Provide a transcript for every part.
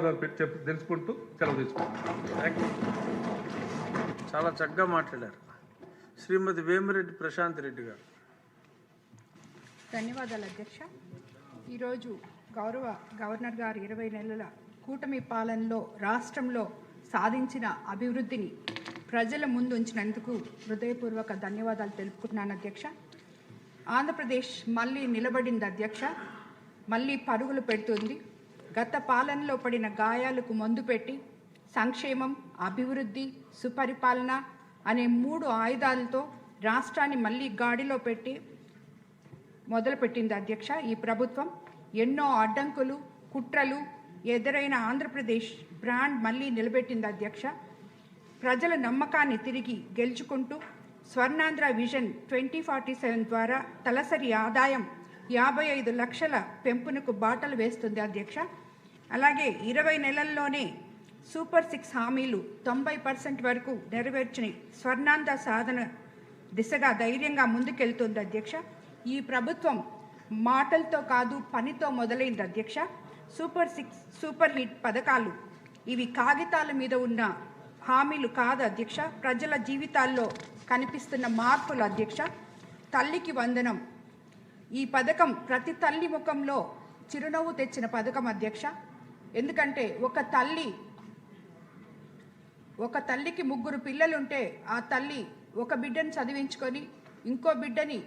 తెలుసుకుంటూ సెలవు తీసుకుంటాం. చాలా చక్కగా మాట్లాడారు శ్రీమతి వేమిరెడ్డి ప్రశాంత్ రెడ్డి గారు. ధన్యవాదాలు అధ్యక్ష. ఈరోజు గౌరవ గవర్నర్ గారు 20 నెలల కూటమి పాలనలో రాష్ట్రంలో సాధించిన అభివృద్ధిని ప్రజల ముందు ఉంచినందుకు హృదయపూర్వక ధన్యవాదాలు తెలుపుకుంటున్నాను అధ్యక్ష. ఆంధ్రప్రదేశ్ మళ్ళీ నిలబడింది అధ్యక్ష, మళ్ళీ పరుగులు పెడుతుంది. గత పాలనలో పడిన గాయాలకు మందు పెట్టి సంక్షేమం, అభివృద్ధి, సుపరిపాలన అనే 3 ఆయుధాలతో రాష్ట్రాన్ని మళ్ళీ గాడిలో పెట్టి మొదలుపెట్టింది అధ్యక్ష. ఈ ప్రభుత్వం ఎన్నో అడ్డంకులు, కుట్రలు ఎదురైన ఆంధ్రప్రదేశ్ బ్రాండ్ మళ్ళీ నిలబెట్టింది అధ్యక్ష. ప్రజల నమ్మకాన్ని తిరిగి గెలుచుకుంటూ స్వర్ణాంధ్ర విజన్ 2047 ద్వారా తలసరి ఆదాయం 55 లక్షల పెంపునకు బాటలు వేస్తుంది అధ్యక్ష. అలాగే 20 నెలల్లోనే సూపర్ 6 హామీలు 90% వరకు నెరవేర్చిన స్వర్ణాంధ్ర సాధన దిశగా ధైర్యంగా ముందుకెళ్తుంది అధ్యక్ష. ఈ ప్రభుత్వం మాటలతో కాదు పనితో మొదలైంది అధ్యక్ష. సూపర్ 6 సూపర్ హిట్ పథకాలు ఇవి కాగితాల మీద ఉన్న హామీలు కాదు అధ్యక్ష, ప్రజల జీవితాల్లో కనిపిస్తున్న మార్పులు అధ్యక్ష. తల్లికి వందనం ఈ పథకం ప్రతి తల్లి ముఖంలో చిరునవ్వు తెచ్చిన పథకం అధ్యక్ష. ఎందుకంటే ఒక తల్లికి 3 పిల్లలుంటే ఆ తల్లి ఒక బిడ్డని చదివించుకొని ఇంకో బిడ్డని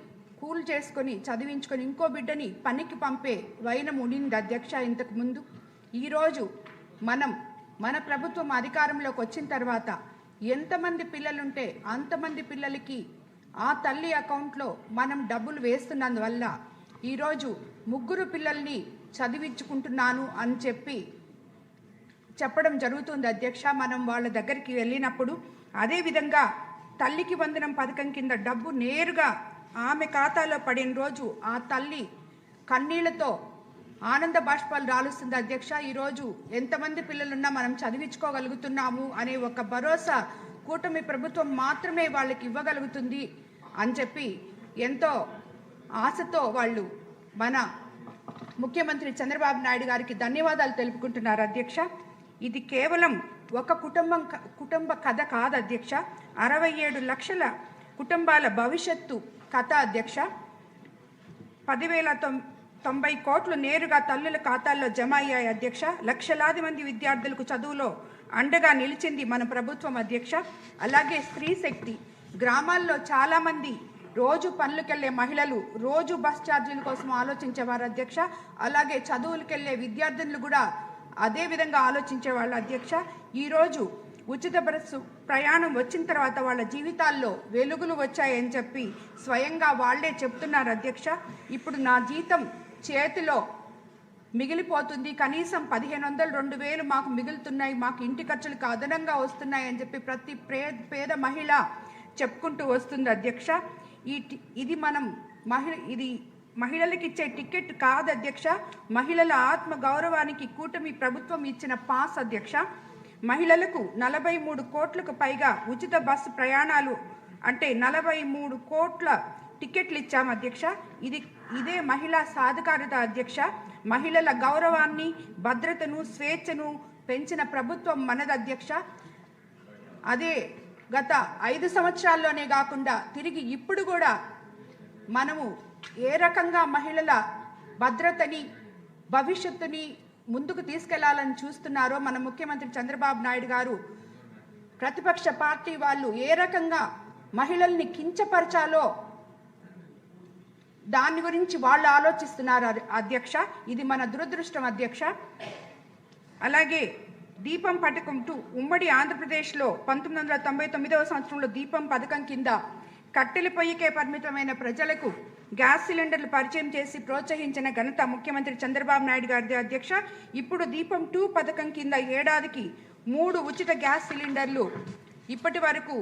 కూల్ చేసుకొని చదివించుకొని ఇంకో బిడ్డని పనికి పంపే వైనం ఉండింది అధ్యక్ష ఇంతకు ముందు. ఈరోజు మన ప్రభుత్వం అధికారంలోకి వచ్చిన తర్వాత ఎంతమంది పిల్లలుంటే అంతమంది పిల్లలకి ఆ తల్లి అకౌంట్లో మనం డబ్బులు వేస్తున్నందువల్ల ఈరోజు 3 పిల్లల్ని చదివించుకుంటున్నాను అని చెప్పడం జరుగుతుంది అధ్యక్ష. మనం వాళ్ళ దగ్గరికి వెళ్ళినప్పుడు అదేవిధంగా తల్లికి వందనం పథకం కింద డబ్బు నేరుగా ఆమె ఖాతాలో పడిన రోజు ఆ తల్లి కన్నీళ్లతో ఆనంద బాష్పాలు రాలుస్తుంది అధ్యక్ష. ఈరోజు ఎంతమంది పిల్లలున్నా మనం చదివించుకోగలుగుతున్నాము అనే ఒక భరోసా కూటమి ప్రభుత్వం మాత్రమే వాళ్ళకి ఇవ్వగలుగుతుంది అని చెప్పి ఎంతో ఆశతో వాళ్ళు మన ముఖ్యమంత్రి చంద్రబాబు నాయుడు గారికి ధన్యవాదాలు తెలుపుకుంటున్నారు అధ్యక్ష. ఇది కేవలం ఒక కుటుంబ కథ కాదు అధ్యక్ష, 67 లక్షల కుటుంబాల భవిష్యత్తు కథ అధ్యక్ష. 10,090 కోట్లు నేరుగా తల్లుల ఖాతాల్లో జమ అయ్యాయి అధ్యక్ష. లక్షలాది మంది విద్యార్థులకు చదువులో అండగా నిలిచింది మన ప్రభుత్వం అధ్యక్ష. అలాగే స్త్రీ శక్తి, గ్రామాల్లో చాలామంది రోజు పనులకెళ్లే మహిళలు రోజు బస్ ఛార్జీల కోసం ఆలోచించేవారు అధ్యక్ష. అలాగే చదువులకెళ్లే విద్యార్థులు కూడా అదే విధంగా ఆలోచించేవాళ్ళు అధ్యక్ష. ఈరోజు ఉచిత బస్సు ప్రయాణం వచ్చిన తర్వాత వాళ్ళ జీవితాల్లో వెలుగులు వచ్చాయని చెప్పి స్వయంగా వాళ్లే చెప్తున్నారు అధ్యక్ష. ఇప్పుడు నా జీతం చేతిలో మిగిలిపోతుంది, కనీసం 1,500 2,000 మాకు మిగులుతున్నాయి, మాకు ఇంటి ఖర్చులకు అదనంగా వస్తున్నాయి అని చెప్పి ప్రతి పేద మహిళ చెప్పుకుంటూ వస్తుంది అధ్యక్ష. ఇది మహిళలకు ఇచ్చే టికెట్ కాదు అధ్యక్ష, మహిళల ఆత్మ గౌరవానికి కూటమి ప్రభుత్వం ఇచ్చిన పాస్ అధ్యక్ష. మహిళలకు 43 కోట్లకు పైగా ఉచిత బస్సు ప్రయాణాలు అంటే 43 కోట్ల టికెట్లు ఇచ్చాం అధ్యక్ష. ఇదే మహిళా సాధికారత అధ్యక్ష. మహిళల గౌరవాన్ని, భద్రతను, స్వేచ్ఛను పెంచిన ప్రభుత్వం మనది అధ్యక్ష. అదే గత 5 సంవత్సరాల్లోనే కాకుండా తిరిగి ఇప్పుడు కూడా మనము ఏ రకంగా మహిళల భద్రతని, భవిష్యత్తుని ముందుకు తీసుకెళ్లాలని చూస్తున్నారో మన ముఖ్యమంత్రి చంద్రబాబు నాయుడు గారు, ప్రతిపక్ష పార్టీ వాళ్ళు ఏ రకంగా మహిళల్ని కించపరచాలో దాని గురించి వాళ్ళు ఆలోచిస్తున్నారు అధ్యక్ష. ఇది మన దురదృష్టం అధ్యక్ష. అలాగే దీపం పథకం 2 ఉమ్మడి ఆంధ్రప్రదేశ్లో 1999వ సంవత్సరంలో దీపం పథకం కింద కట్టెల పొయ్యికే పరిమితమైన ప్రజలకు గ్యాస్ సిలిండర్లు పరిచయం చేసి ప్రోత్సహించిన ఘనత ముఖ్యమంత్రి చంద్రబాబు నాయుడు గారిది అధ్యక్ష. ఇప్పుడు దీపం 2 పథకం కింద ఏడాదికి 3 ఉచిత గ్యాస్ సిలిండర్లు ఇప్పటి వరకు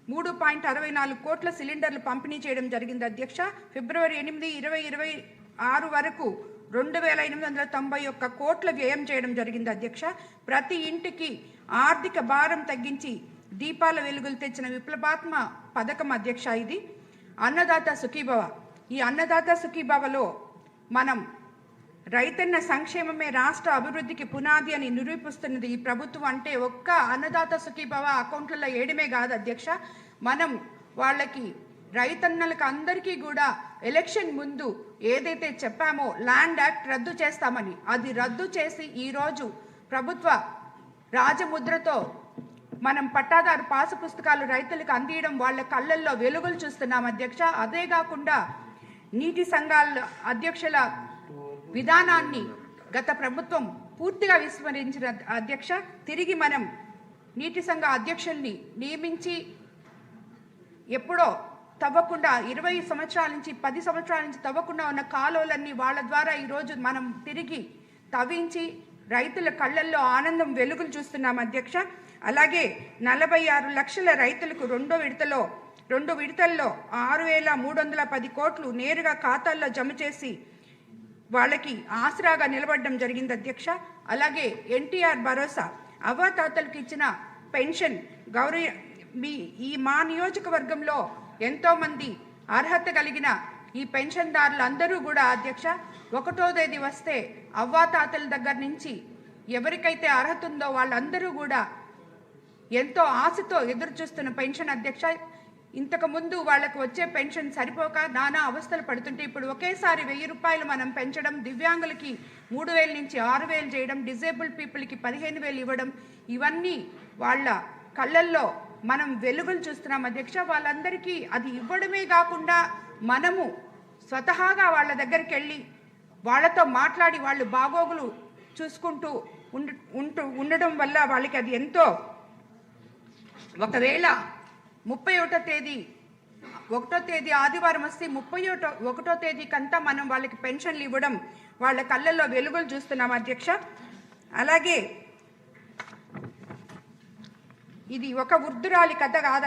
3.64 కోట్ల సిలిండర్లు పంపిణీ చేయడం జరిగింది అధ్యక్ష. ఫిబ్రవరి 8, 2026 వరకు 2,891 కోట్ల వ్యయం చేయడం జరిగింది అధ్యక్ష. ప్రతి ఇంటికి ఆర్థిక భారం తగ్గించి దీపాల వెలుగులు తెచ్చిన విప్లవాత్మ పథకం అధ్యక్ష. ఇది అన్నదాత సుఖీభవ. ఈ అన్నదాత సుఖీభవలో మనం రైతన్న సంక్షేమమే రాష్ట్ర అభివృద్ధికి పునాది అని నిరూపిస్తున్నది ఈ ప్రభుత్వం. అంటే ఒక్క అన్నదాత సుఖీభవ అకౌంట్లలో వేయడమే కాదు అధ్యక్ష, మనం వాళ్ళకి రైతన్నలకు అందరికీ కూడా ఎలక్షన్ ముందు ఏదైతే చెప్పామో ల్యాండ్ యాక్ట్ రద్దు చేస్తామని, అది రద్దు చేసి ఈరోజు ప్రభుత్వ రాజముద్రతో మనం పట్టాదారు పాసు పుస్తకాలు రైతులకు అందియడం వాళ్ళ కళ్ళల్లో వెలుగులు చూస్తున్నాం అధ్యక్ష. అదే కాకుండా నీటి సంఘాల అధ్యక్షుల విధానాన్ని గత ప్రభుత్వం పూర్తిగా విస్మరించిన అధ్యక్ష. తిరిగి మనం నీటి సంఘ అధ్యక్షుల్ని నియమించి ఎప్పుడో తవ్వకుండా 20 సంవత్సరాల నుంచి 10 సంవత్సరాల నుంచి తవ్వకుండా ఉన్న కాలువలన్నీ వాళ్ళ ద్వారా ఈరోజు మనం తిరిగి తవ్వించి రైతుల కళ్ళల్లో ఆనందం వెలుగులు చూస్తున్నాం అధ్యక్ష. అలాగే 46 లక్షల రైతులకు రెండు విడతల్లో 6,310 కోట్లు నేరుగా ఖాతాల్లో జమ చేసి వాళ్ళకి ఆసరాగా నిలబడడం జరిగింది అధ్యక్ష. అలాగే ఎన్టీఆర్ భరోసా అవ్వాతాతలకు ఇచ్చిన పెన్షన్ మా నియోజకవర్గంలో ఎంతోమంది అర్హత కలిగిన ఈ పెన్షన్దారులు అందరూ కూడా అధ్యక్ష 1వ తేదీ వస్తే అవ్వాతాతల దగ్గర నుంచి ఎవరికైతే అర్హత ఉందో వాళ్ళందరూ కూడా ఎంతో ఆశతో ఎదురు చూస్తున్న పెన్షన్ అధ్యక్ష. ఇంతకుముందు వాళ్ళకు వచ్చే పెన్షన్ సరిపోక నానా అవస్థలు పడుతుంటే ఇప్పుడు ఒకేసారి 1000 రూపాయలు మనం పెంచడం, దివ్యాంగులకి 3,000 నుంచి 6,000 చేయడం, డిజేబుల్డ్ పీపుల్కి 15,000 ఇవ్వడం, ఇవన్నీ వాళ్ళ కళ్ళల్లో మనం వెలుగులు చూస్తున్నాం అధ్యక్ష. వాళ్ళందరికీ అది ఇవ్వడమే కాకుండా మనము స్వతహాగా వాళ్ళ దగ్గరికి వెళ్ళి వాళ్ళతో మాట్లాడి వాళ్ళు బాగోగులు చూసుకుంటూ ఉండడం వల్ల వాళ్ళకి అది ఎంతో, ఒకవేళ 1వ తేదీ ఆదివారం వస్తే 31వ తేదీకంతా మనం వాళ్ళకి పెన్షన్లు ఇవ్వడం వాళ్ళ కళ్ళల్లో వెలుగులు చూస్తున్నాం అధ్యక్ష. అలాగే ఇది ఒక వృద్ధురాలి కథ కాదు.